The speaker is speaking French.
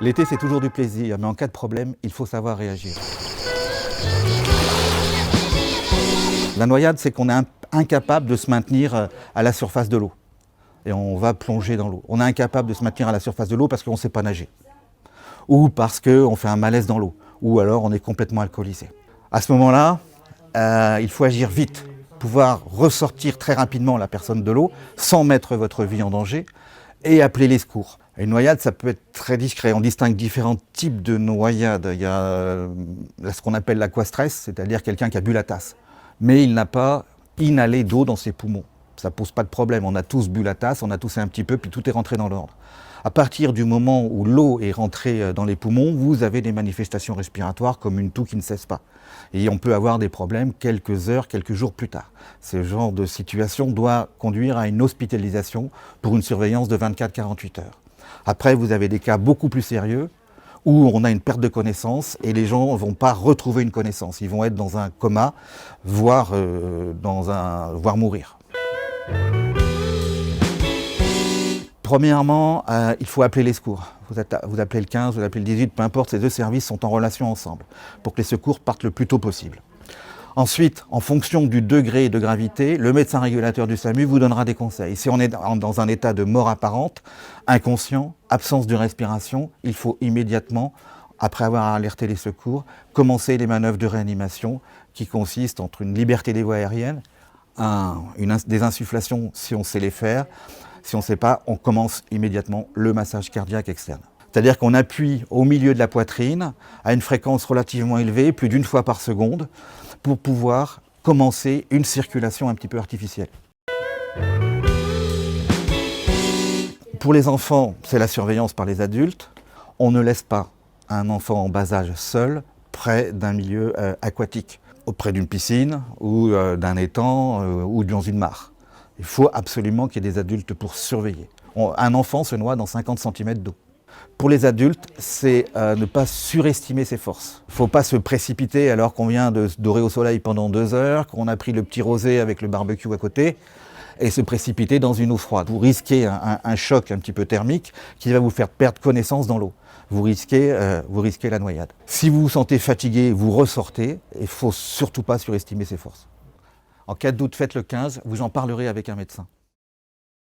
L'été, c'est toujours du plaisir, mais en cas de problème, il faut savoir réagir. La noyade, c'est qu'on est incapable de se maintenir à la surface de l'eau. Et on va plonger dans l'eau. On est incapable de se maintenir à la surface de l'eau parce qu'on ne sait pas nager. Ou parce qu'on fait un malaise dans l'eau. Ou alors on est complètement alcoolisé. À ce moment-là, il faut agir vite. Pouvoir ressortir très rapidement la personne de l'eau sans mettre votre vie en danger et appeler les secours. Une noyade, ça peut être très discret. On distingue différents types de noyades. Il y a ce qu'on appelle l'aquastress, c'est-à-dire quelqu'un qui a bu la tasse. Mais il n'a pas inhalé d'eau dans ses poumons. Ça ne pose pas de problème. On a tous bu la tasse, on a toussé un petit peu, puis tout est rentré dans l'ordre. À partir du moment où l'eau est rentrée dans les poumons, vous avez des manifestations respiratoires comme une toux qui ne cesse pas. Et on peut avoir des problèmes quelques heures, quelques jours plus tard. Ce genre de situation doit conduire à une hospitalisation pour une surveillance de 24-48 heures. Après, vous avez des cas beaucoup plus sérieux où on a une perte de connaissance et les gens ne vont pas retrouver une connaissance. Ils vont être dans un coma, voire mourir. Premièrement, il faut appeler les secours. Vous appelez le 15, vous appelez le 18, peu importe, ces deux services sont en relation ensemble pour que les secours partent le plus tôt possible. Ensuite, en fonction du degré de gravité, le médecin régulateur du SAMU vous donnera des conseils. Si on est dans un état de mort apparente, inconscient, absence de respiration, il faut immédiatement, après avoir alerté les secours, commencer les manœuvres de réanimation qui consistent entre une liberté des voies aériennes, des insufflations si on sait les faire. Si on ne sait pas, on commence immédiatement le massage cardiaque externe. C'est-à-dire qu'on appuie au milieu de la poitrine à une fréquence relativement élevée, plus d'une fois par seconde, pour pouvoir commencer une circulation un petit peu artificielle. Pour les enfants, c'est la surveillance par les adultes. On ne laisse pas un enfant en bas âge seul près d'un milieu aquatique, auprès d'une piscine ou d'un étang ou dans une mare. Il faut absolument qu'il y ait des adultes pour surveiller. Un enfant se noie dans 50 cm d'eau. Pour les adultes, c'est ne pas surestimer ses forces. Il ne faut pas se précipiter alors qu'on vient de se dorer au soleil pendant 2 heures, qu'on a pris le petit rosé avec le barbecue à côté, et se précipiter dans une eau froide. Vous risquez un choc un petit peu thermique qui va vous faire perdre connaissance dans l'eau. Vous risquez la noyade. Si vous vous sentez fatigué, vous ressortez, et il ne faut surtout pas surestimer ses forces. En cas de doute, faites le 15, vous en parlerez avec un médecin.